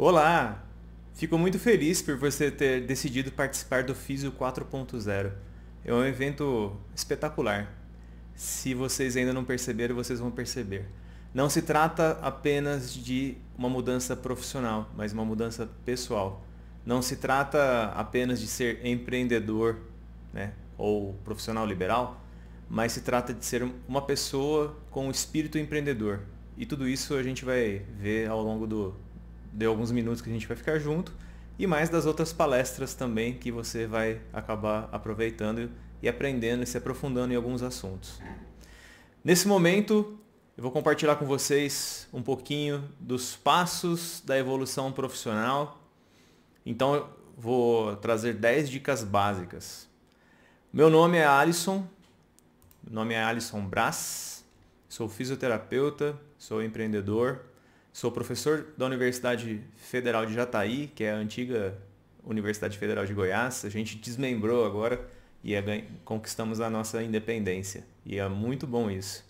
Olá! Fico muito feliz por você ter decidido participar do Físio 4.0. É um evento espetacular. Se vocês ainda não perceberam, vocês vão perceber. Não se trata apenas de uma mudança profissional, mas uma mudança pessoal. Não se trata apenas de ser empreendedor, né, ou profissional liberal, mas se trata de ser uma pessoa com o espírito empreendedor. E tudo isso a gente vai ver ao longo de alguns minutos que a gente vai ficar junto e mais das outras palestras também que você vai acabar aproveitando e aprendendo e se aprofundando em alguns assuntos. Nesse momento, eu vou compartilhar com vocês um pouquinho dos passos da evolução profissional. Então, eu vou trazer 10 dicas básicas. Meu nome é Alisson, Brás, sou fisioterapeuta, sou empreendedor, sou professor da Universidade Federal de Jataí, que é a antiga Universidade Federal de Goiás. A gente desmembrou agora e conquistamos a nossa independência. E é muito bom isso.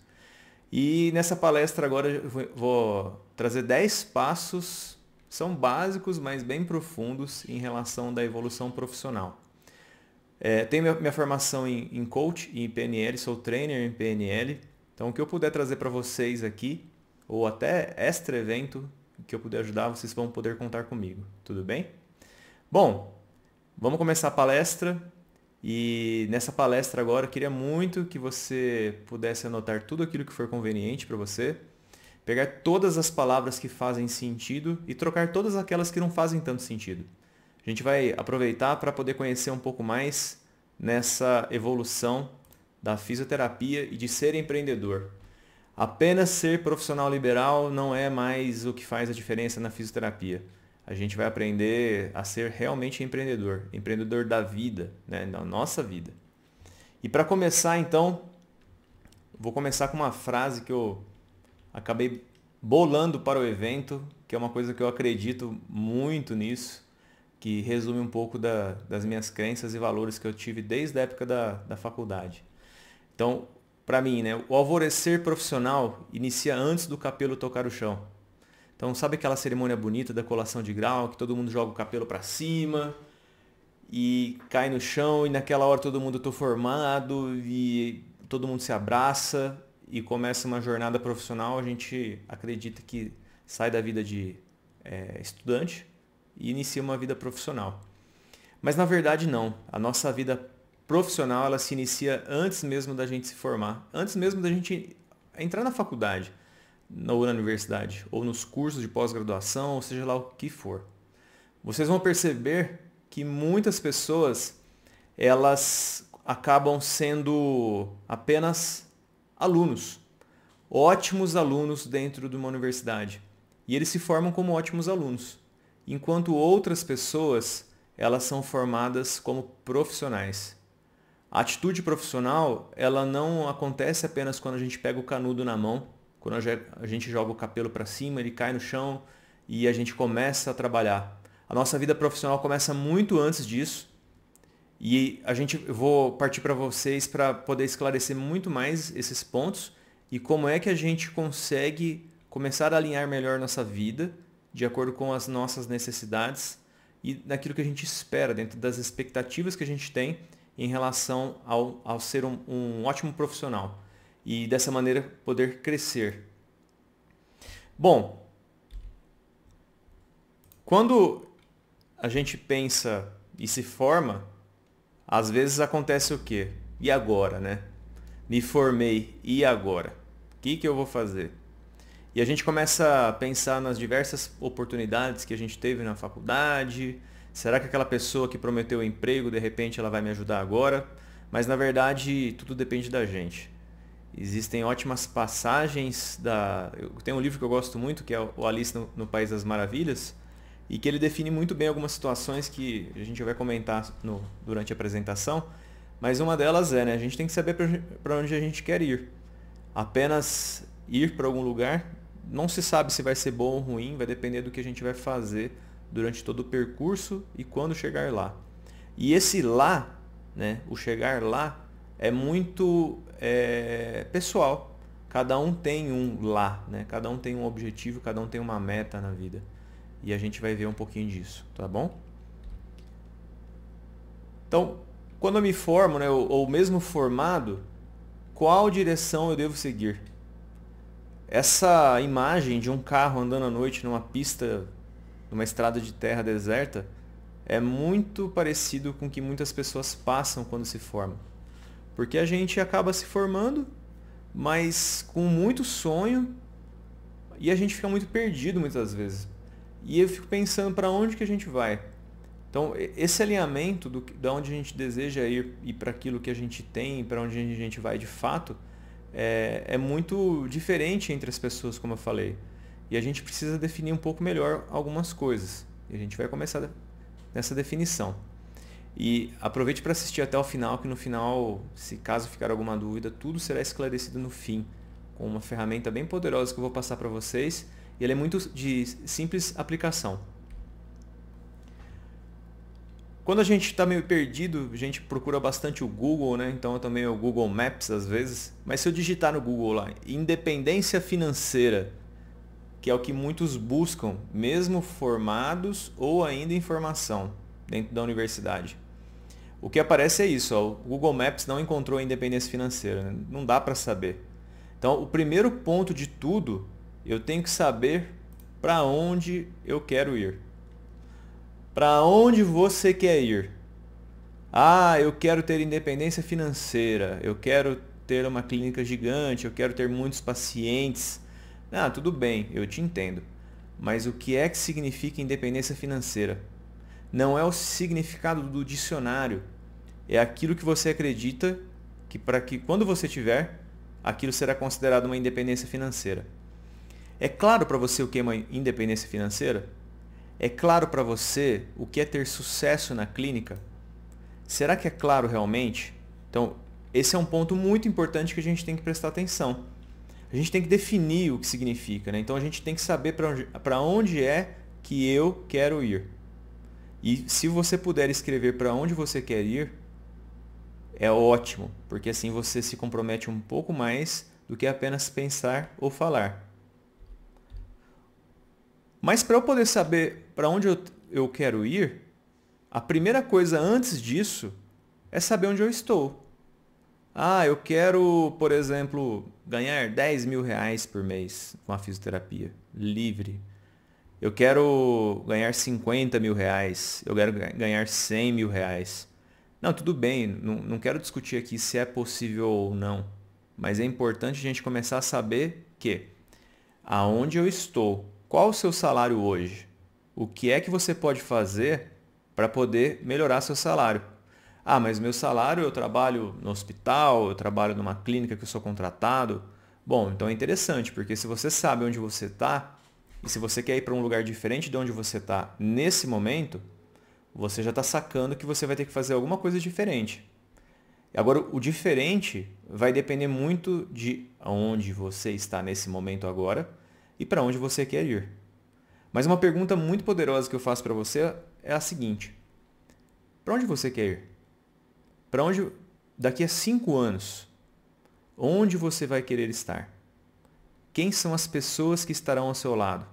E nessa palestra agora eu vou trazer 10 passos, são básicos, mas bem profundos em relação da evolução profissional. Tenho minha formação em coach e em PNL, sou trainer em PNL. Então o que eu puder trazer para vocês aqui, ou até extra evento que eu puder ajudar, vocês vão poder contar comigo. Tudo bem? Bom, vamos começar a palestra. E nessa palestra agora eu queria muito que você pudesse anotar tudo aquilo que for conveniente para você, pegar todas as palavras que fazem sentido e trocar todas aquelas que não fazem tanto sentido. A gente vai aproveitar para poder conhecer um pouco mais nessa evolução da fisioterapia e de ser empreendedor. Apenas ser profissional liberal não é mais o que faz a diferença na fisioterapia. A gente vai aprender a ser realmente empreendedor da vida, né? Da nossa vida. E para começar, então, vou começar com uma frase que eu acabei bolando para o evento, que é uma coisa que eu acredito muito nisso, que resume um pouco das minhas crenças e valores que eu tive desde a época da faculdade. Então, para mim, né, o alvorecer profissional inicia antes do cabelo tocar o chão. Então, sabe aquela cerimônia bonita da colação de grau, que todo mundo joga o cabelo para cima e cai no chão e naquela hora todo mundo está formado e todo mundo se abraça e começa uma jornada profissional. A gente acredita que sai da vida de estudante e inicia uma vida profissional. Mas na verdade não. A nossa vida profissional ela se inicia antes mesmo da gente se formar, antes mesmo da gente entrar na faculdade, ou na universidade, ou nos cursos de pós-graduação, ou seja lá o que for. Vocês vão perceber que muitas pessoas elas acabam sendo apenas alunos, ótimos alunos dentro de uma universidade. E eles se formam como ótimos alunos, enquanto outras pessoas elas são formadas como profissionais. A atitude profissional, ela não acontece apenas quando a gente pega o canudo na mão, quando a gente joga o cabelo para cima, ele cai no chão e a gente começa a trabalhar. A nossa vida profissional começa muito antes disso e eu vou partir para vocês para poder esclarecer muito mais esses pontos e como é que a gente consegue começar a alinhar melhor nossa vida de acordo com as nossas necessidades e naquilo que a gente espera, dentro das expectativas que a gente tem em relação ao ser um ótimo profissional e dessa maneira poder crescer. Bom, quando a gente pensa e se forma, às vezes acontece o quê? E agora, né? Me formei, e agora? O que eu vou fazer? E a gente começa a pensar nas diversas oportunidades que a gente teve na faculdade. Será que aquela pessoa que prometeu o emprego, de repente, ela vai me ajudar agora? Mas, na verdade, tudo depende da gente. Existem ótimas passagens Eu tenho um livro que eu gosto muito, que é o Alice no País das Maravilhas, e que ele define muito bem algumas situações que a gente vai comentar durante a apresentação. Mas uma delas né? A gente tem que saber para onde a gente quer ir. Apenas ir para algum lugar, não se sabe se vai ser bom ou ruim, vai depender do que a gente vai fazer durante todo o percurso e quando chegar lá. E esse lá, né, o chegar lá, é muito pessoal. Cada um tem um lá, né? Cada um tem um objetivo, cada um tem uma meta na vida. e a gente vai ver um pouquinho disso, tá bom? Então, quando eu me formo, né, ou mesmo formado, qual direção eu devo seguir? Essa imagem de um carro andando à noite numa pista, numa estrada de terra deserta, é muito parecido com o que muitas pessoas passam quando se formam. Porque a gente acaba se formando, mas com muito sonho, e a gente fica muito perdido muitas vezes. E eu fico pensando para onde que a gente vai. Então, esse alinhamento da onde a gente deseja ir e para aquilo que a gente tem, para onde a gente vai de fato, é muito diferente entre as pessoas, como eu falei. E a gente precisa definir um pouco melhor algumas coisas. E a gente vai começar nessa definição. E aproveite para assistir até o final, que no final, se caso ficar alguma dúvida, tudo será esclarecido no fim, com uma ferramenta bem poderosa que eu vou passar para vocês. E ela é muito de simples aplicação. Quando a gente está meio perdido, a gente procura bastante o Google, né? Então também o Google Maps às vezes. Mas se eu digitar no Google lá, independência financeira, que é o que muitos buscam, mesmo formados ou ainda em formação dentro da universidade. O que aparece é isso, ó, o Google Maps não encontrou a independência financeira, né? Não dá para saber. Então, o primeiro ponto de tudo, eu tenho que saber para onde eu quero ir. Para onde você quer ir? Ah, eu quero ter independência financeira, eu quero ter uma clínica gigante, eu quero ter muitos pacientes. Ah, tudo bem, eu te entendo. Mas o que é que significa independência financeira? Não é o significado do dicionário. É aquilo que você acredita que para que quando você tiver, aquilo será considerado uma independência financeira. É claro para você o que é uma independência financeira? É claro para você o que é ter sucesso na clínica? Será que é claro realmente? Então, esse é um ponto muito importante que a gente tem que prestar atenção. A gente tem que definir o que significa, né? Então a gente tem que saber para onde é que eu quero ir. E se você puder escrever para onde você quer ir, é ótimo, porque assim você se compromete um pouco mais do que apenas pensar ou falar. Mas para eu poder saber para onde eu quero ir, a primeira coisa antes disso é saber onde eu estou. Ah, eu quero, por exemplo, ganhar 10 mil reais por mês com a fisioterapia, livre. Eu quero ganhar 50 mil reais, eu quero ganhar 100 mil reais. Não, tudo bem, não quero discutir aqui se é possível ou não, mas é importante a gente começar a saber que aonde eu estou, qual o seu salário hoje, o que é que você pode fazer para poder melhorar seu salário. Ah, mas meu salário, eu trabalho no hospital, eu trabalho numa clínica que eu sou contratado. Bom, então é interessante, porque se você sabe onde você está, e se você quer ir para um lugar diferente de onde você está nesse momento, você já está sacando que você vai ter que fazer alguma coisa diferente. Agora, o diferente vai depender muito de onde você está nesse momento agora e para onde você quer ir. Mas uma pergunta muito poderosa que eu faço para você é a seguinte: para onde você quer ir? Para onde, daqui a 5 anos, onde você vai querer estar? Quem são as pessoas que estarão ao seu lado?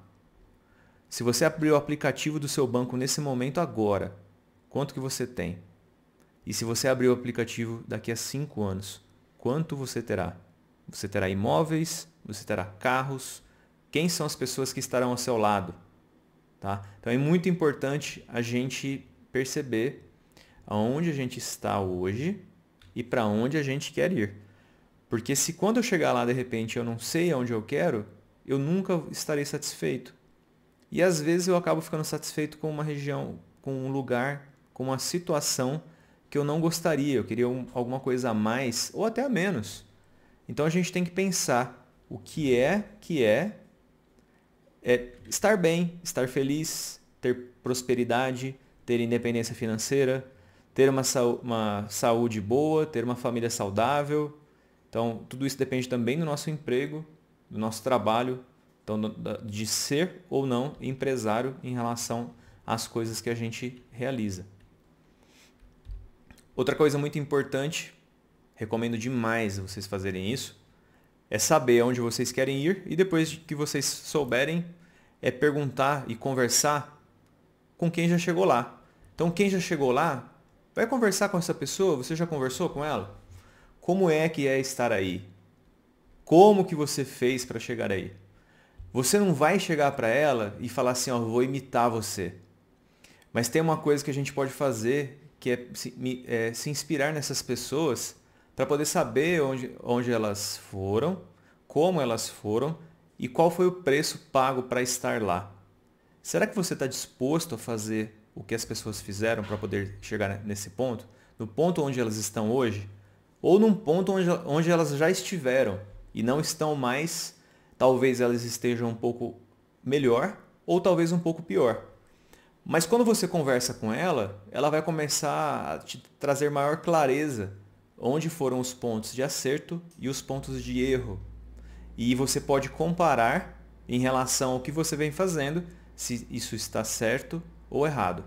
Se você abrir o aplicativo do seu banco nesse momento agora, quanto que você tem? E se você abrir o aplicativo daqui a 5 anos, quanto você terá? Você terá imóveis? Você terá carros? Quem são as pessoas que estarão ao seu lado? Tá? Então é muito importante a gente perceber aonde a gente está hoje e para onde a gente quer ir. Porque se quando eu chegar lá, de repente, eu não sei aonde eu quero, eu nunca estarei satisfeito. E às vezes eu acabo ficando satisfeito com uma região, com um lugar, com uma situação que eu não gostaria. Eu queria alguma coisa a mais ou até a menos. Então a gente tem que pensar o que é estar bem, estar feliz, ter prosperidade, ter independência financeira, ter uma saúde boa, ter uma família saudável. Então, tudo isso depende também do nosso emprego, do nosso trabalho, então, de ser ou não empresário em relação às coisas que a gente realiza. Outra coisa muito importante, recomendo demais vocês fazerem isso, é saber onde vocês querem ir e depois que vocês souberem, é perguntar e conversar com quem já chegou lá. Então, quem já chegou lá, vai conversar com essa pessoa. Você já conversou com ela? Como é que é estar aí? Como que você fez para chegar aí? Você não vai chegar para ela e falar assim, ó, vou imitar você. Mas tem uma coisa que a gente pode fazer, que é se inspirar nessas pessoas para poder saber onde elas foram, como elas foram e qual foi o preço pago para estar lá. Será que você está disposto a fazer o que as pessoas fizeram para poder chegar nesse ponto? No ponto onde elas estão hoje? Ou num ponto onde elas já estiveram e não estão mais, talvez elas estejam um pouco melhor ou talvez um pouco pior. Mas quando você conversa com ela, ela vai começar a te trazer maior clareza onde foram os pontos de acerto e os pontos de erro. E você pode comparar em relação ao que você vem fazendo, se isso está certo ou errado.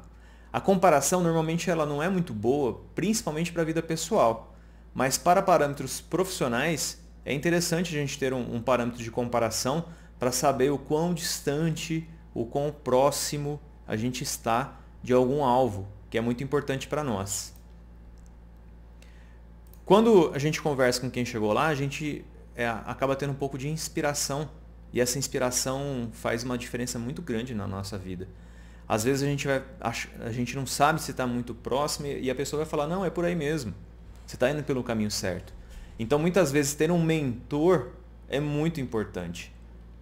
A comparação normalmente ela não é muito boa, principalmente para a vida pessoal. Mas para parâmetros profissionais, é interessante a gente ter um parâmetro de comparação para saber o quão distante, o quão próximo a gente está de algum alvo, que é muito importante para nós. Quando a gente conversa com quem chegou lá, a gente acaba tendo um pouco de inspiração, e essa inspiração faz uma diferença muito grande na nossa vida. Às vezes a gente não sabe se está muito próximo e a pessoa vai falar, não, é por aí mesmo, você está indo pelo caminho certo. Então muitas vezes ter um mentor é muito importante,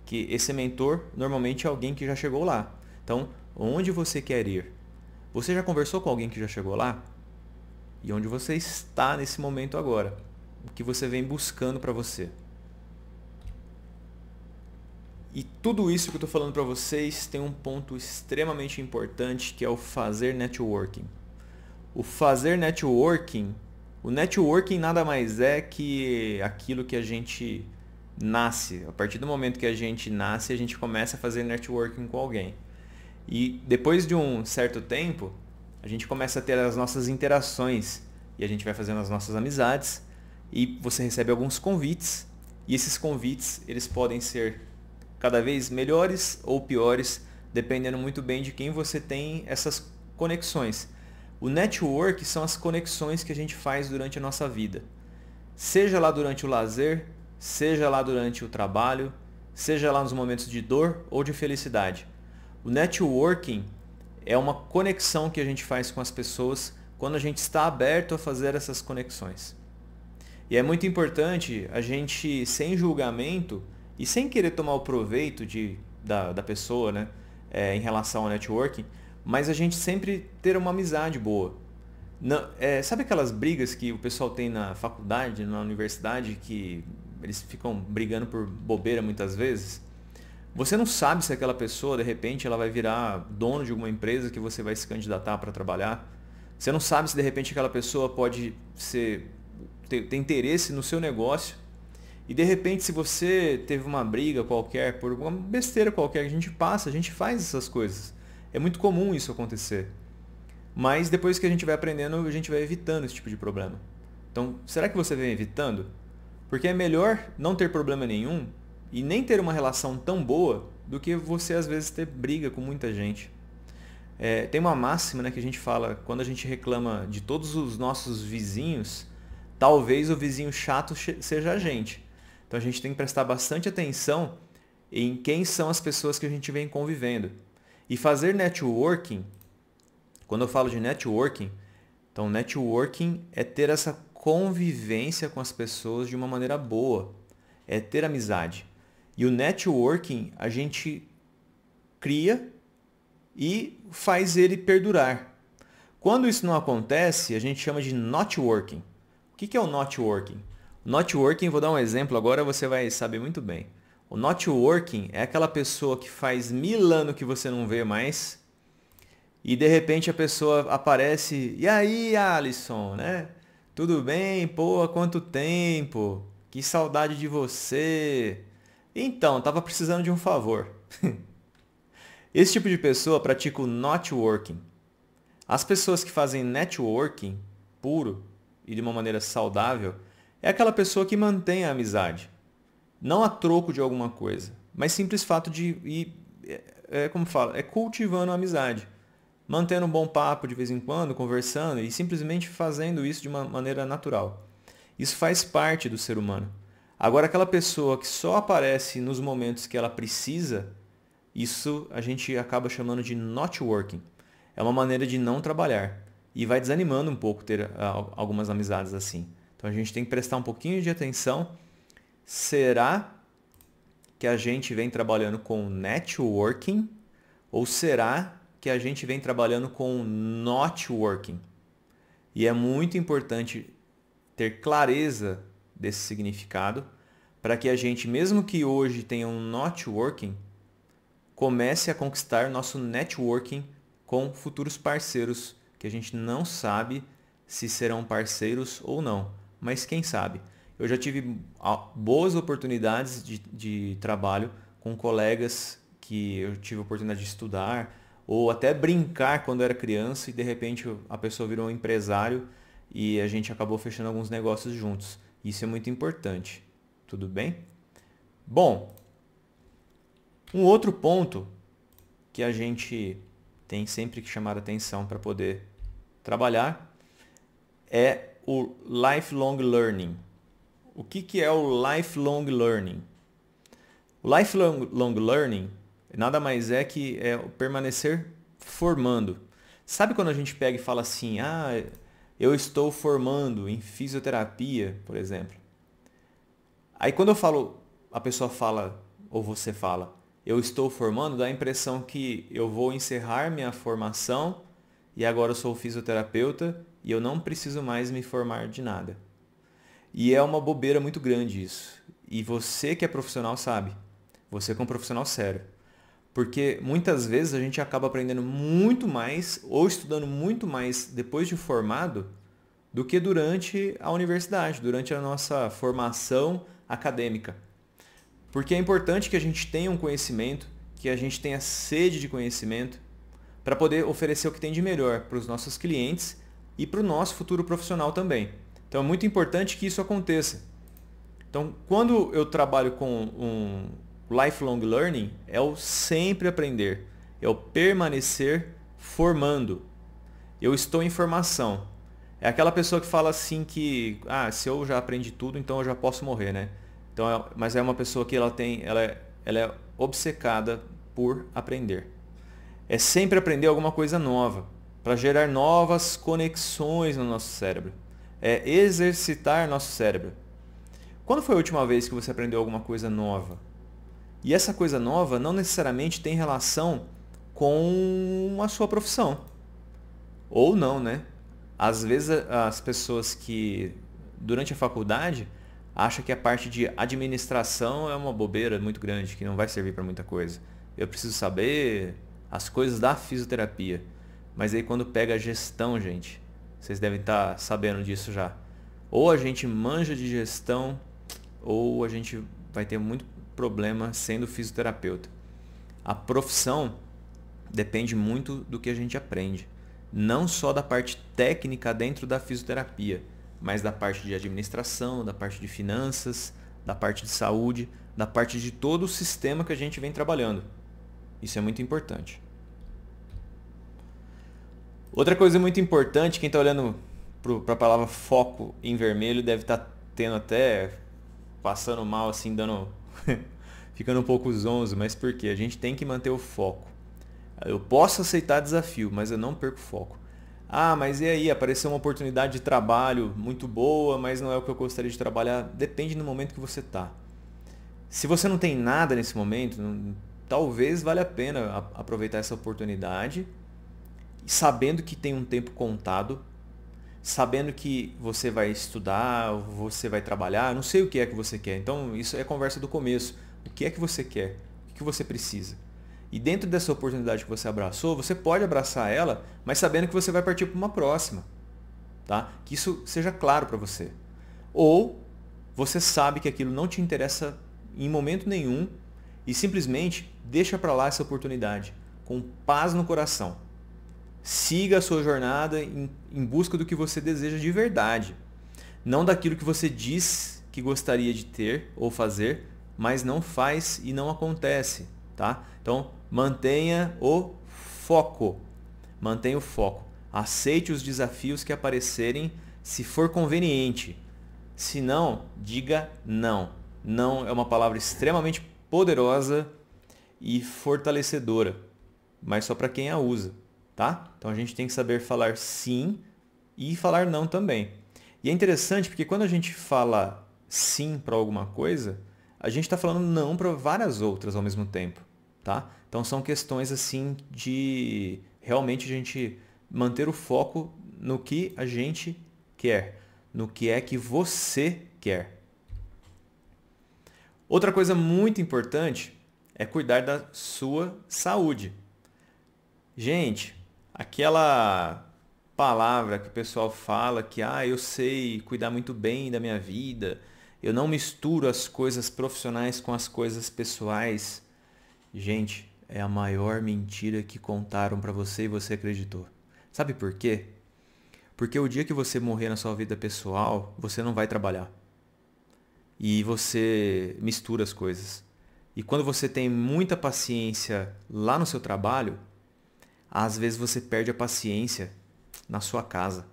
que esse mentor normalmente é alguém que já chegou lá. Então, onde você quer ir? Você já conversou com alguém que já chegou lá? E onde você está nesse momento agora? O que você vem buscando para você? E tudo isso que eu estou falando para vocês tem um ponto extremamente importante, que é o fazer networking. O fazer networking, o networking nada mais é que aquilo que a gente nasce. A partir do momento que a gente nasce, a gente começa a fazer networking com alguém. E depois de um certo tempo, a gente começa a ter as nossas interações e a gente vai fazendo as nossas amizades e você recebe alguns convites e esses convites eles podem ser cada vez melhores ou piores, dependendo muito bem de quem você tem essas conexões. O network são as conexões que a gente faz durante a nossa vida, seja lá durante o lazer, seja lá durante o trabalho, seja lá nos momentos de dor ou de felicidade. O networking é uma conexão que a gente faz com as pessoas quando a gente está aberto a fazer essas conexões. E é muito importante a gente, sem julgamento e sem querer tomar o proveito da pessoa, né, em relação ao networking, mas a gente sempre ter uma amizade boa. Não, sabe aquelas brigas que o pessoal tem na faculdade, na universidade, que eles ficam brigando por bobeira muitas vezes? Você não sabe se aquela pessoa, de repente, ela vai virar dono de alguma empresa que você vai se candidatar para trabalhar. Você não sabe se, de repente, aquela pessoa pode ter interesse no seu negócio. E, de repente, se você teve uma briga qualquer, por uma besteira qualquer, a gente faz essas coisas. É muito comum isso acontecer. Mas, depois que a gente vai aprendendo, a gente vai evitando esse tipo de problema. Então, será que você vem evitando? Porque é melhor não ter problema nenhum e nem ter uma relação tão boa do que você às vezes ter briga com muita gente. Tem uma máxima, né, que a gente fala, quando a gente reclama de todos os nossos vizinhos, talvez o vizinho chato seja a gente. Então a gente tem que prestar bastante atenção em quem são as pessoas que a gente vem convivendo. E fazer networking, quando eu falo de networking, então networking é ter essa convivência com as pessoas de uma maneira boa, é ter amizade. E o networking a gente cria e faz ele perdurar. Quando isso não acontece, a gente chama de notworking. O que é o notworking? O notworking, vou dar um exemplo agora, você vai saber muito bem. O notworking é aquela pessoa que faz 1000 anos que você não vê mais e de repente a pessoa aparece, e aí, Alisson, né? Tudo bem? Pô, há quanto tempo? Que saudade de você. Então, estava precisando de um favor. Esse tipo de pessoa pratica o notworking. As pessoas que fazem networking puro e de uma maneira saudável é aquela pessoa que mantém a amizade. Não a troco de alguma coisa, mas simples fato de ir como fala, é cultivando a amizade. Mantendo um bom papo de vez em quando, conversando e simplesmente fazendo isso de uma maneira natural. Isso faz parte do ser humano. Agora, aquela pessoa que só aparece nos momentos que ela precisa, isso a gente acaba chamando de not working. É uma maneira de não trabalhar. E vai desanimando um pouco ter algumas amizades assim. Então a gente tem que prestar um pouquinho de atenção. Será que a gente vem trabalhando com networking? Ou será que a gente vem trabalhando com not working? E é muito importante ter clareza desse significado para que a gente, mesmo que hoje tenha um not working, comece a conquistar nosso networking com futuros parceiros que a gente não sabe se serão parceiros ou não, mas quem sabe. Eu já tive boas oportunidades de trabalho com colegas que eu tive a oportunidade de estudar ou até brincar quando era criança e de repente a pessoa virou um empresário e a gente acabou fechando alguns negócios juntos. Isso é muito importante. Tudo bem? Bom, um outro ponto que a gente tem sempre que chamar atenção para poder trabalhar é o lifelong learning. O que é o lifelong learning? O lifelong learning nada mais é que o permanecer formando. Sabe quando a gente pega e fala assim, eu estou formando em fisioterapia, por exemplo. Aí quando a pessoa fala, ou você fala, eu estou formando, dá a impressão que eu vou encerrar minha formação e agora eu sou fisioterapeuta e eu não preciso mais me formar de nada. E é uma bobeira muito grande isso. E você que é profissional sabe. Você que é um profissional sério. Porque muitas vezes a gente acaba aprendendo muito mais ou estudando muito mais depois de formado do que durante a universidade, durante a nossa formação acadêmica. Porque é importante que a gente tenha um conhecimento, que a gente tenha sede de conhecimento para poder oferecer o que tem de melhor para os nossos clientes e para o nosso futuro profissional também. Então é muito importante que isso aconteça. Então, quando eu trabalho com um lifelong learning, é o sempre aprender, é o permanecer formando. Eu estou em formação. É aquela pessoa que fala assim que, se eu já aprendi tudo, então eu já posso morrer, né? Então, mas é uma pessoa que ela é obcecada por aprender. É sempre aprender alguma coisa nova, para gerar novas conexões no nosso cérebro. É exercitar nosso cérebro. Quando foi a última vez que você aprendeu alguma coisa nova? E essa coisa nova não necessariamente tem relação com a sua profissão. Ou não, né? Às vezes as pessoas que, durante a faculdade, acham que a parte de administração é uma bobeira muito grande, que não vai servir para muita coisa. Eu preciso saber as coisas da fisioterapia. Mas aí quando pega a gestão, gente, vocês devem estar sabendo disso já. Ou a gente manja de gestão, ou a gente vai ter muito problema sendo fisioterapeuta. A profissão depende muito do que a gente aprende. Não só da parte técnica dentro da fisioterapia, mas da parte de administração, da parte de finanças, da parte de saúde, da parte de todo o sistema que a gente vem trabalhando. Isso é muito importante. Outra coisa muito importante, quem está olhando para a palavra foco em vermelho deve estar tendo até passando mal, assim, dando ficando um pouco zonzo, mas por quê? A gente tem que manter o foco. Eu posso aceitar desafio, mas eu não perco foco. Mas e aí? Apareceu uma oportunidade de trabalho muito boa, mas não é o que eu gostaria de trabalhar. Depende do momento que você está. Se você não tem nada nesse momento, talvez valha a pena aproveitar essa oportunidade, sabendo que tem um tempo contado, sabendo que você vai estudar, você vai trabalhar, não sei o que é que você quer. Então, isso é a conversa do começo. O que é que você quer? O que você precisa? E dentro dessa oportunidade que você abraçou, você pode abraçar ela, mas sabendo que você vai partir para uma próxima. Tá? Que isso seja claro para você. Ou você sabe que aquilo não te interessa em momento nenhum e simplesmente deixa para lá essa oportunidade, com paz no coração. Siga a sua jornada em busca do que você deseja de verdade. Não daquilo que você diz que gostaria de ter ou fazer, mas não faz e não acontece. tá? Então, mantenha o foco. Mantenha o foco. Aceite os desafios que aparecerem se for conveniente. Se não, diga não. Não é uma palavra extremamente poderosa e fortalecedora, mas só para quem a usa, tá? Então a gente tem que saber falar sim e falar não também. E é interessante porque quando a gente fala sim para alguma coisa, a gente está falando não para várias outras ao mesmo tempo, tá? Então são questões assim de realmente a gente manter o foco no que a gente quer, no que é que você quer. Outra coisa muito importante é cuidar da sua saúde. Gente, aquela palavra que o pessoal fala que eu sei cuidar muito bem da minha vida, eu não misturo as coisas profissionais com as coisas pessoais. Gente, é a maior mentira que contaram para você e você acreditou. Sabe por quê? Porque o dia que você morrer na sua vida pessoal, você não vai trabalhar. E você mistura as coisas. E quando você tem muita paciência lá no seu trabalho, às vezes você perde a paciência na sua casa.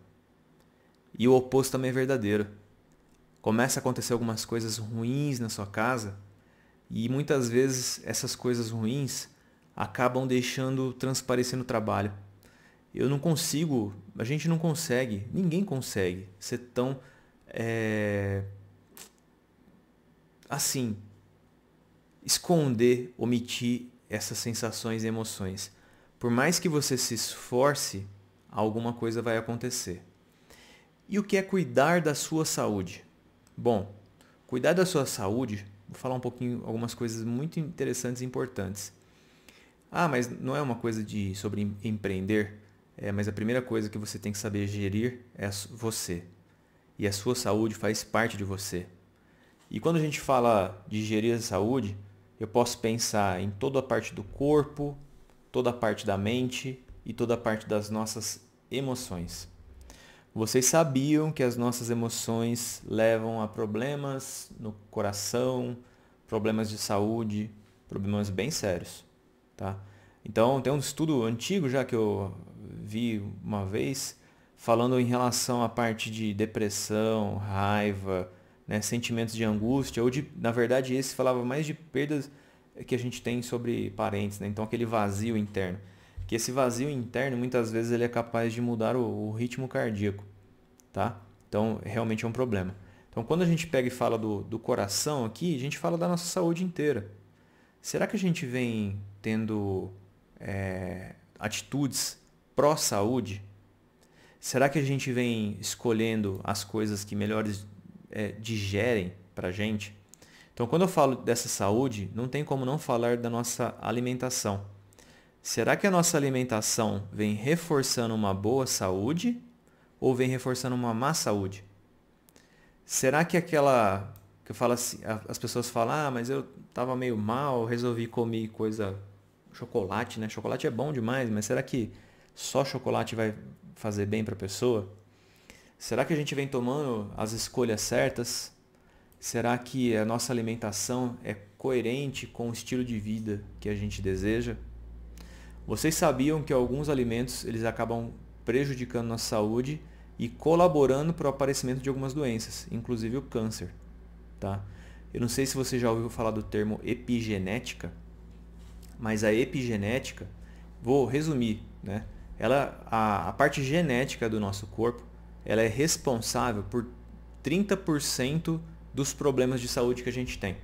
E o oposto também é verdadeiro. Começa a acontecer algumas coisas ruins na sua casa e muitas vezes essas coisas ruins acabam deixando transparecer no trabalho. A gente não consegue, ninguém consegue ser tão assim, esconder, omitir essas sensações e emoções. Por mais que você se esforce, alguma coisa vai acontecer. E o que é cuidar da sua saúde? Bom, cuidar da sua saúde, vou falar um pouquinho, algumas coisas muito interessantes e importantes. Mas não é uma coisa sobre empreender, mas a primeira coisa que você tem que saber gerir é você. E a sua saúde faz parte de você. E quando a gente fala de gerir a saúde, eu posso pensar em toda a parte do corpo, toda a parte da mente e toda a parte das nossas emoções. Vocês sabiam que as nossas emoções levam a problemas no coração, problemas de saúde, problemas bem sérios, tá? Então, tem um estudo antigo já que eu vi uma vez, falando em relação à parte de depressão, raiva, né, sentimentos de angústia, na verdade, esse falava mais de perdas que a gente tem sobre parentes, né? Então, aquele vazio interno. Que esse vazio interno, muitas vezes, ele é capaz de mudar o ritmo cardíaco, tá? Então, realmente é um problema. Então, quando a gente pega e fala do coração aqui, a gente fala da nossa saúde inteira. Será que a gente vem tendo atitudes pró-saúde? Será que a gente vem escolhendo as coisas que melhores digerem para a gente? Então, quando eu falo dessa saúde, não tem como não falar da nossa alimentação. Será que a nossa alimentação vem reforçando uma boa saúde ou vem reforçando uma má saúde? Será que aquela que eu falo assim, as pessoas falam, mas eu estava meio mal, resolvi comer chocolate, né? Chocolate é bom demais, mas será que só chocolate vai fazer bem para a pessoa? Será que a gente vem tomando as escolhas certas? Será que a nossa alimentação é coerente com o estilo de vida que a gente deseja? Vocês sabiam que alguns alimentos eles acabam prejudicando nossa saúde e colaborando para o aparecimento de algumas doenças, inclusive o câncer, tá? Eu não sei se você já ouviu falar do termo epigenética, mas a epigenética, vou resumir, né? A parte genética do nosso corpo, ela é responsável por 30% dos problemas de saúde que a gente tem.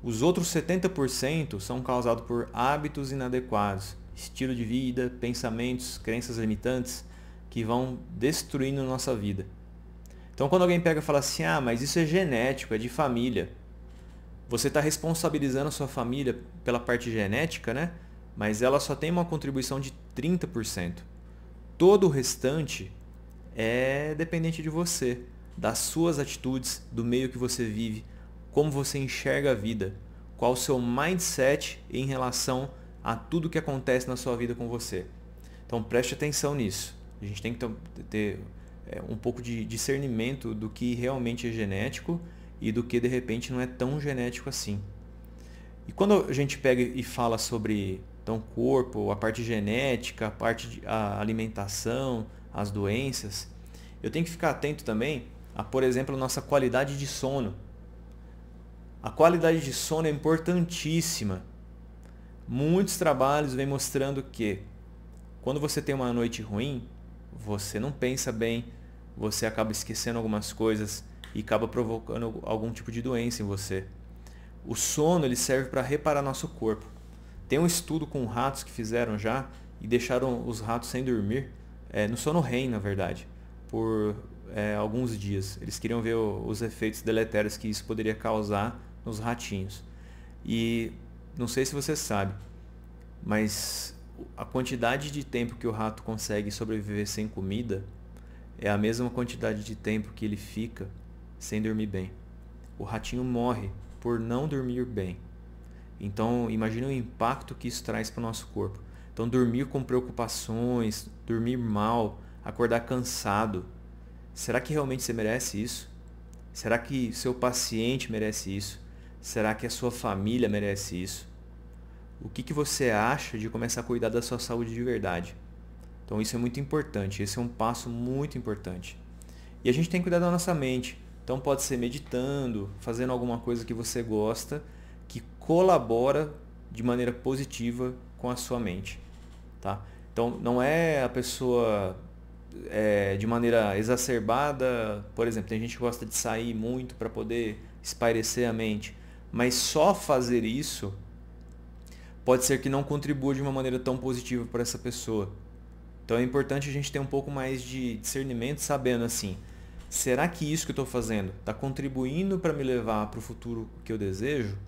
Os outros 70% são causados por hábitos inadequados, estilo de vida, pensamentos, crenças limitantes que vão destruindo nossa vida. Então, quando alguém pega e fala assim, mas isso é genético, é de família. Você está responsabilizando a sua família pela parte genética, né? Mas ela só tem uma contribuição de 30%. Todo o restante é dependente de você, das suas atitudes, do meio que você vive, como você enxerga a vida, qual o seu mindset em relação a tudo que acontece na sua vida com você. Então preste atenção nisso. A gente tem que ter um pouco de discernimento do que realmente é genético e do que de repente não é tão genético assim. E quando a gente pega e fala sobre então, o corpo, a parte genética, a parte de a alimentação, as doenças, eu tenho que ficar atento também a, por exemplo, a nossa qualidade de sono. A qualidade de sono é importantíssima. Muitos trabalhos vêm mostrando que quando você tem uma noite ruim, você não pensa bem, você acaba esquecendo algumas coisas e acaba provocando algum tipo de doença em você. O sono ele serve para reparar nosso corpo. Tem um estudo com ratos que fizeram já e deixaram os ratos sem dormir, no sono REM, na verdade, por alguns dias. Eles queriam ver os efeitos deletérios que isso poderia causar nos ratinhos. E não sei se você sabe, mas a quantidade de tempo que o rato consegue sobreviver sem comida é a mesma quantidade de tempo que ele fica sem dormir bem. O ratinho morre por não dormir bem. Então, imagine o impacto que isso traz para o nosso corpo. Então, dormir com preocupações, dormir mal, acordar cansado. Será que realmente você merece isso? Será que seu paciente merece isso? Será que a sua família merece isso? O que você acha de começar a cuidar da sua saúde de verdade? Então isso é muito importante, esse é um passo muito importante. E a gente tem que cuidar da nossa mente. Então pode ser meditando, fazendo alguma coisa que você gosta, que colabora de maneira positiva com a sua mente. Tá? Então não é a pessoa de maneira exacerbada, por exemplo, tem gente que gosta de sair muito para poder espairecer a mente, mas só fazer isso pode ser que não contribua de uma maneira tão positiva para essa pessoa. Então é importante a gente ter um pouco mais de discernimento, sabendo assim, será que isso que eu estou fazendo está contribuindo para me levar para o futuro que eu desejo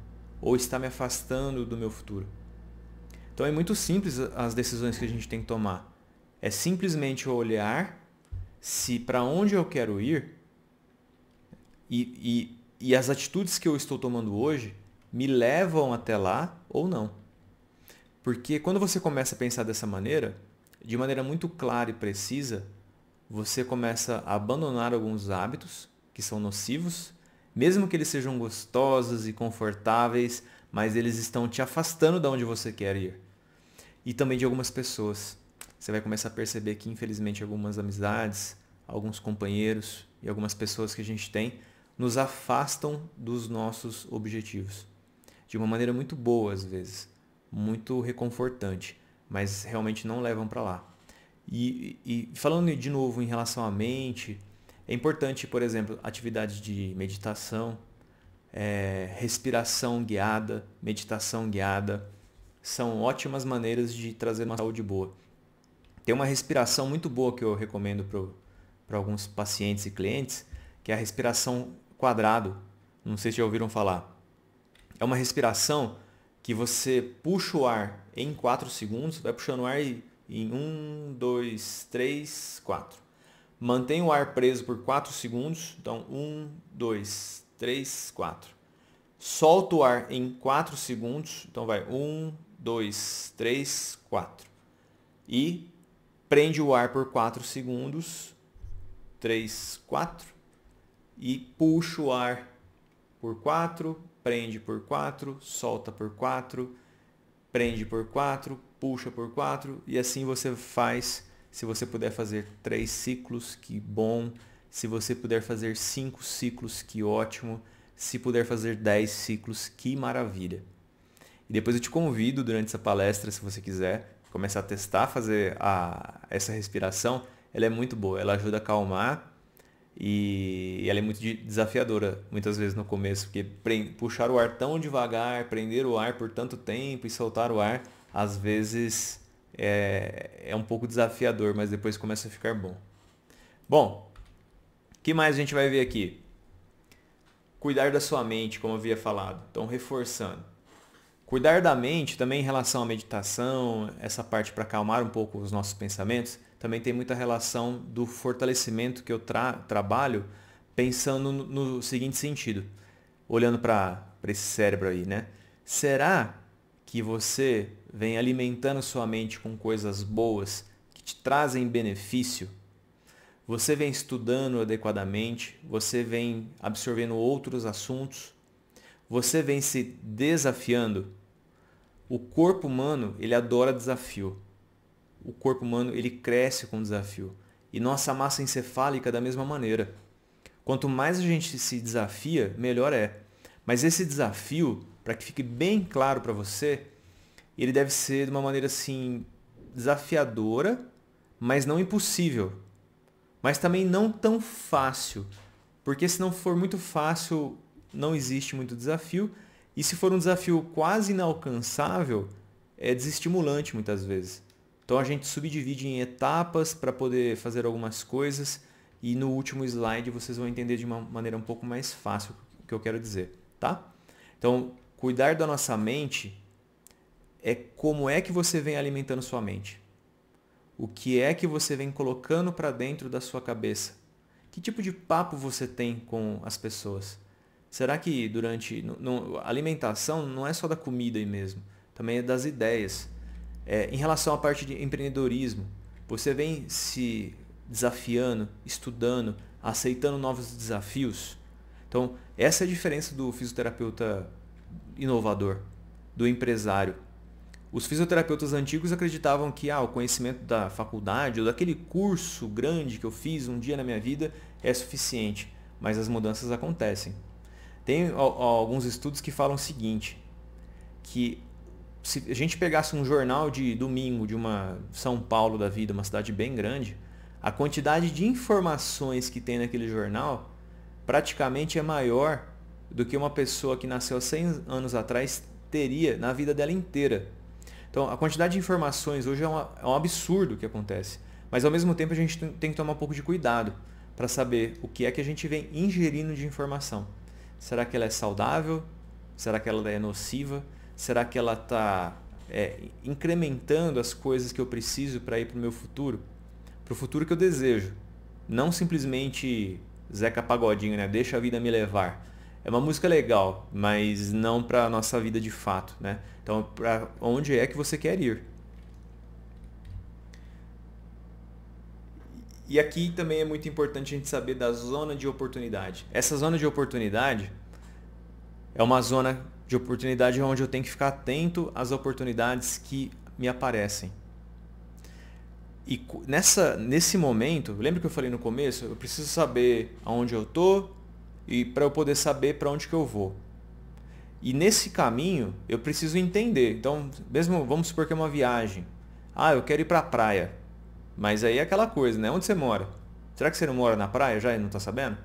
ou está me afastando do meu futuro? Então é muito simples as decisões que a gente tem que tomar. É simplesmente olhar se para onde eu quero ir e as atitudes que eu estou tomando hoje me levam até lá ou não. Porque quando você começa a pensar dessa maneira, de maneira muito clara e precisa, você começa a abandonar alguns hábitos que são nocivos, mesmo que eles sejam gostosos e confortáveis, mas eles estão te afastando de onde você quer ir. E também de algumas pessoas. Você vai começar a perceber que, infelizmente, algumas amizades, alguns companheiros e algumas pessoas que a gente tem nos afastam dos nossos objetivos. De uma maneira muito boa, às vezes. Muito reconfortante, mas realmente não levam para lá. E falando de novo em relação à mente, é importante, por exemplo, atividades de meditação, respiração guiada, meditação guiada, são ótimas maneiras de trazer uma saúde boa. Tem uma respiração muito boa que eu recomendo para alguns pacientes e clientes, que é a respiração quadrado. Não sei se já ouviram falar. É uma respiração que você puxa o ar em 4 segundos, vai puxando o ar em 1, 2, 3, 4. Mantém o ar preso por 4 segundos, então 1, 2, 3, 4. Solta o ar em 4 segundos, então vai 1, 2, 3, 4. E prende o ar por 4 segundos, 3, 4. E puxa o ar por 4, prende por 4, solta por 4, prende por 4, puxa por 4 e assim você faz. Se você puder fazer 3 ciclos, que bom. Se você puder fazer 5 ciclos, que ótimo. Se puder fazer 10 ciclos, que maravilha. E depois eu te convido durante essa palestra, se você quiser, começar a testar, fazer essa respiração. Ela é muito boa, ela ajuda a acalmar. E ela é muito desafiadora muitas vezes no começo, porque puxar o ar tão devagar, prender o ar por tanto tempo e soltar o ar, às vezes é um pouco desafiador, mas depois começa a ficar bom. Bom, o que mais a gente vai ver aqui? Cuidar da sua mente, como eu havia falado. Então, reforçando. Cuidar da mente também em relação à meditação, essa parte para acalmar um pouco os nossos pensamentos, também tem muita relação do fortalecimento que eu trabalho pensando no seguinte sentido, olhando para esse cérebro aí, né? Será que você vem alimentando sua mente com coisas boas que te trazem benefício? Você vem estudando adequadamente? Você vem absorvendo outros assuntos? você vem se desafiando, o corpo humano, ele adora desafio. O corpo humano, ele cresce com desafio. E nossa massa encefálica da mesma maneira. Quanto mais a gente se desafia, melhor é. Mas esse desafio, para que fique bem claro para você, ele deve ser de uma maneira assim desafiadora, mas não impossível. Mas também não tão fácil. Porque se não for muito fácil, não existe muito desafio. E se for um desafio quase inalcançável, é desestimulante muitas vezes. Então a gente subdivide em etapas para poder fazer algumas coisas e no último slide vocês vão entender de uma maneira um pouco mais fácil o que eu quero dizer, tá? Então, cuidar da nossa mente é como é que você vem alimentando sua mente. O que é que você vem colocando para dentro da sua cabeça? Que tipo de papo você tem com as pessoas? Será que durante a alimentação não é só da comida aí mesmo, também é das ideias. Em relação à parte de empreendedorismo, você vem se desafiando, estudando, aceitando novos desafios? Então, essa é a diferença do fisioterapeuta inovador, do empresário. Os fisioterapeutas antigos acreditavam que o conhecimento da faculdade ou daquele curso grande que eu fiz um dia na minha vida é suficiente, mas as mudanças acontecem. Tem alguns estudos que falam o seguinte, que se a gente pegasse um jornal de domingo de uma São Paulo da vida, uma cidade bem grande, a quantidade de informações que tem naquele jornal praticamente é maior do que uma pessoa que nasceu 100 anos atrás teria na vida dela inteira. Então, a quantidade de informações hoje é um absurdo que acontece. Mas, ao mesmo tempo, a gente tem que tomar um pouco de cuidado para saber o que é que a gente vem ingerindo de informação. Será que ela é saudável? Será que ela é nociva? Será que ela está incrementando as coisas que eu preciso para ir para o meu futuro? Para o futuro que eu desejo. Não simplesmente Zeca Pagodinho, né? Deixa a vida me levar. É uma música legal, mas não para a nossa vida de fato, né? Então, para onde é que você quer ir? E aqui também é muito importante a gente saber da zona de oportunidade. Essa zona de oportunidade é uma zona de oportunidade onde eu tenho que ficar atento às oportunidades que me aparecem. E nesse momento, lembra que eu falei no começo? Eu preciso saber aonde eu estou e para eu poder saber para onde que eu vou. E nesse caminho, eu preciso entender. Então, mesmo vamos supor que é uma viagem. Eu quero ir para a praia. Mas aí é aquela coisa, né? Onde você mora? Será que você não mora na praia já e não está sabendo?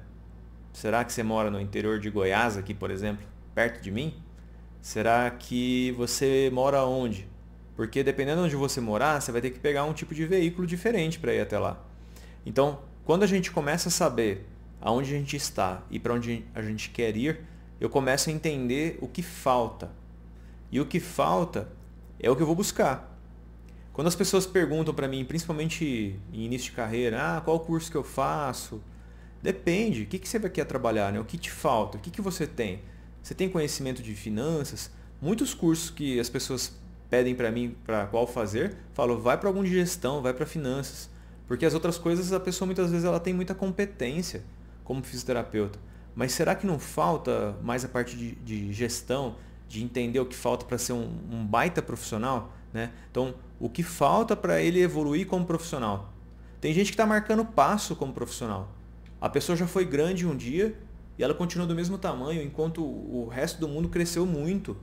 Será que você mora no interior de Goiás, aqui, por exemplo, perto de mim? Será que você mora onde? Porque dependendo de onde você morar, você vai ter que pegar um tipo de veículo diferente para ir até lá. Então, quando a gente começa a saber aonde a gente está e para onde a gente quer ir, eu começo a entender o que falta. E o que falta é o que eu vou buscar. Quando as pessoas perguntam para mim, principalmente em início de carreira, qual curso que eu faço? Depende, o que você quer trabalhar, né? O que te falta, o que você tem? Você tem conhecimento de finanças? Muitos cursos que as pessoas pedem para mim para qual fazer, falo, vai para algum de gestão, vai para finanças. Porque as outras coisas a pessoa muitas vezes ela tem muita competência como fisioterapeuta. Mas será que não falta mais a parte de gestão, de entender o que falta para ser um baita profissional? Né? Então, o que falta para ele evoluir como profissional? Tem gente que está marcando passo como profissional. A pessoa já foi grande um dia e ela continua do mesmo tamanho, enquanto o resto do mundo cresceu muito.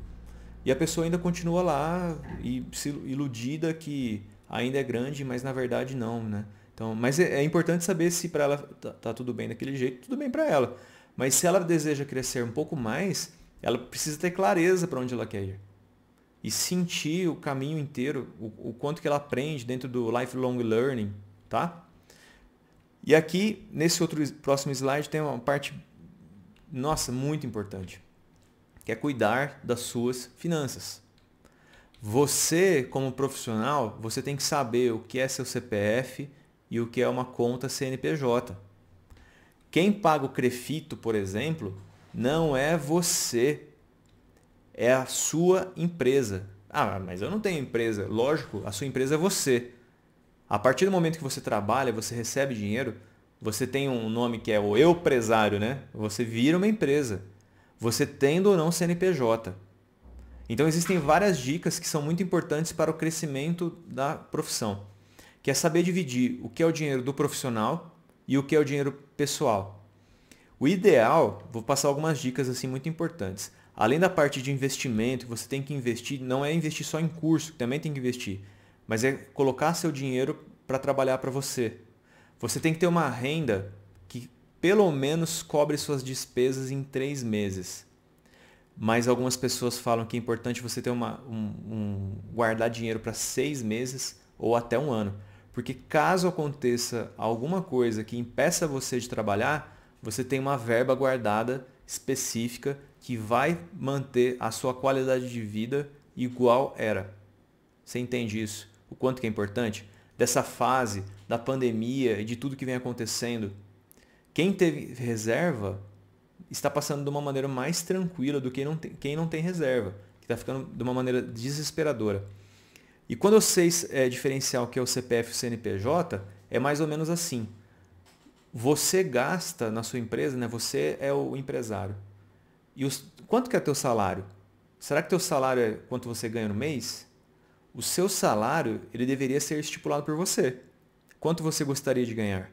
E a pessoa ainda continua lá e se iludida que ainda é grande, mas na verdade não, né? Então, mas é importante saber se para ela tá tudo bem daquele jeito, tudo bem para ela. Mas se ela deseja crescer um pouco mais, ela precisa ter clareza para onde ela quer ir. E sentir o caminho inteiro, o quanto que ela aprende dentro do lifelong learning, tá? E aqui, nesse próximo slide, tem uma parte, nossa, muito importante, que é cuidar das suas finanças. Você, como profissional, você tem que saber o que é seu CPF e o que é uma conta CNPJ. Quem paga o Crefito, por exemplo, não é você, é a sua empresa. Mas eu não tenho empresa. Lógico, a sua empresa é você. A partir do momento que você trabalha, você recebe dinheiro, você tem um nome que é o empresário, né? Você vira uma empresa. você tendo ou não CNPJ. Então existem várias dicas que são muito importantes para o crescimento da profissão, que é saber dividir o que é o dinheiro do profissional e o que é o dinheiro pessoal. O ideal, vou passar algumas dicas assim muito importantes. Além da parte de investimento, que você tem que investir, não é investir só em curso, que também tem que investir, mas é colocar seu dinheiro para trabalhar para você. Você tem que ter uma renda que pelo menos cobre suas despesas em 3 meses. Mas algumas pessoas falam que é importante você ter guardar dinheiro para 6 meses ou até um ano. Porque caso aconteça alguma coisa que impeça você de trabalhar, você tem uma verba guardada específica que vai manter a sua qualidade de vida igual era. Você entende isso? O quanto que é importante? Dessa fase da pandemia e de tudo que vem acontecendo. Quem teve reserva está passando de uma maneira mais tranquila do que quem não tem reserva, que está ficando de uma maneira desesperadora. E quando eu sei diferenciar o que é o CPF e o CNPJ, é mais ou menos assim. Você gasta na sua empresa, né? Você é o empresário. E quanto que é teu salário? Será que teu salário é quanto você ganha no mês? O seu salário ele deveria ser estipulado por você. Quanto você gostaria de ganhar?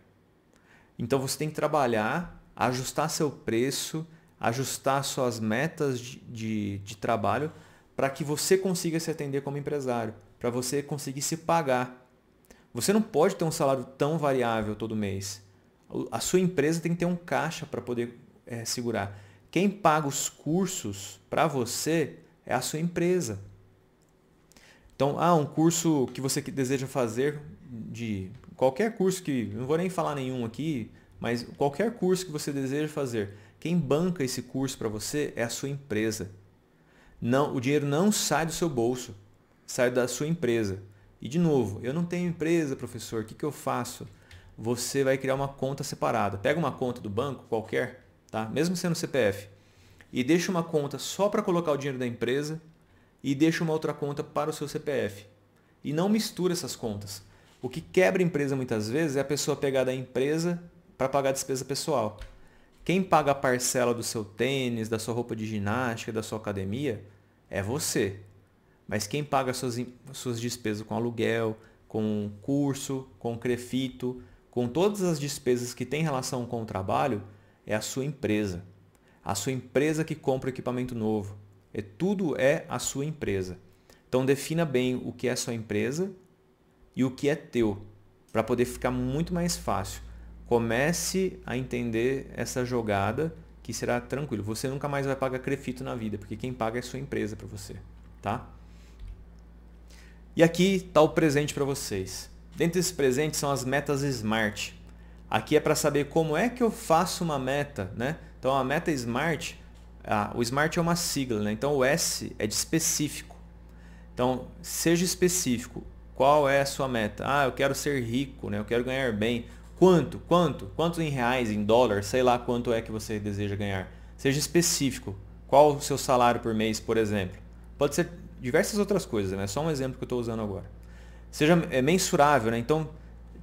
Então você tem que trabalhar, ajustar seu preço, ajustar suas metas de trabalho para que você consiga se atender como empresário, para você conseguir se pagar. Você não pode ter um salário tão variável todo mês. A sua empresa tem que ter um caixa para poder segurar. Quem paga os cursos para você é a sua empresa. Então, um curso que você deseja fazer, de qualquer curso não vou nem falar nenhum aqui, mas qualquer curso que você deseja fazer, quem banca esse curso para você é a sua empresa. Não, o dinheiro não sai do seu bolso, sai da sua empresa. E de novo, eu não tenho empresa, professor, o que eu faço? Você vai criar uma conta separada. Pega uma conta do banco qualquer, tá? Mesmo sendo CPF, e deixa uma conta só para colocar o dinheiro da empresa e deixa uma outra conta para o seu CPF. E não mistura essas contas. O que quebra a empresa muitas vezes é a pessoa pegar da empresa para pagar a despesa pessoal. Quem paga a parcela do seu tênis, da sua roupa de ginástica, da sua academia, é você. Mas quem paga suas despesas com aluguel, com curso, com crefito, com todas as despesas que têm relação com o trabalho, é a sua empresa. A sua empresa que compra o equipamento novo. Tudo é a sua empresa. Então defina bem o que é a sua empresa e o que é teu, para poder ficar muito mais fácil. Comece a entender essa jogada que será tranquilo. Você nunca mais vai pagar crefito na vida, porque quem paga é a sua empresa para você, tá? E aqui está o presente para vocês. Dentro desses presentes são as metas SMART. Aqui é para saber como é que eu faço uma meta, né? Então a meta SMART, o SMART é uma sigla, né? Então o S é de específico. Então seja específico. Qual é a sua meta? Eu quero ser rico, né? Eu quero ganhar bem. Quanto? Quanto em reais, em dólar, sei lá quanto é que você deseja ganhar. Seja específico. Qual o seu salário por mês, por exemplo? Pode ser diversas outras coisas, né? É só um exemplo que eu estou usando agora. Seja mensurável, né? Então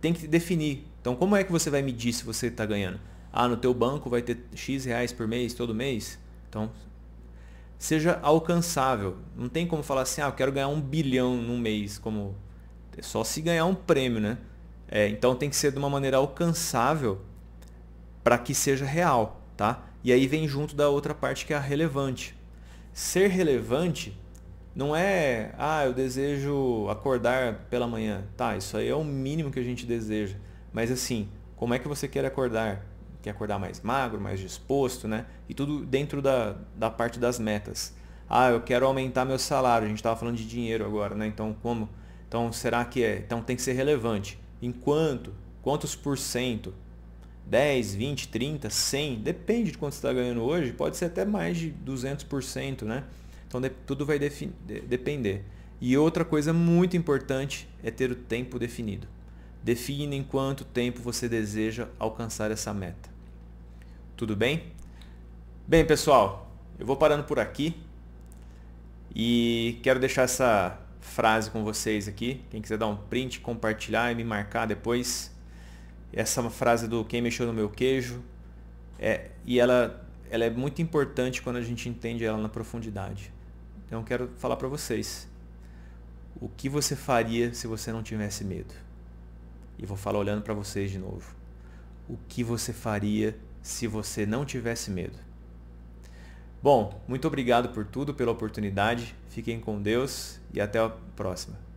tem que definir. Então como é que você vai medir se você está ganhando? No teu banco vai ter X reais por mês, todo mês? Então seja alcançável. Não tem como falar assim, eu quero ganhar 1 bilhão num mês, como é só se ganhar um prêmio, né? Então tem que ser de uma maneira alcançável para que seja real, tá? E aí vem junto da outra parte que é a relevante. Ser relevante não é, eu desejo acordar pela manhã. Tá, isso aí é o mínimo que a gente deseja. Mas assim, como é que você quer acordar? Quer acordar mais magro, mais disposto, né? E tudo dentro da parte das metas. Eu quero aumentar meu salário. A gente estava falando de dinheiro agora, né? Então, como? Então, será que é? Então, tem que ser relevante. Em quanto? Quantos por cento? 10, 20, 30, 100? Depende de quanto você está ganhando hoje. Pode ser até mais de 200%, né? Então, tudo vai depender. E outra coisa muito importante é ter o tempo definido. Define em quanto tempo você deseja alcançar essa meta. Tudo bem? Bem, pessoal, eu vou parando por aqui. E quero deixar essa frase com vocês aqui. Quem quiser dar um print, compartilhar e me marcar depois. Essa é uma frase do Quem Mexeu no Meu Queijo. E ela ela é muito importante quando a gente entende ela na profundidade. Então eu quero falar para vocês. O que você faria se você não tivesse medo? E vou falar olhando para vocês de novo. O que você faria se você não tivesse medo? Bom, muito obrigado por tudo, pela oportunidade. Fiquem com Deus e até a próxima.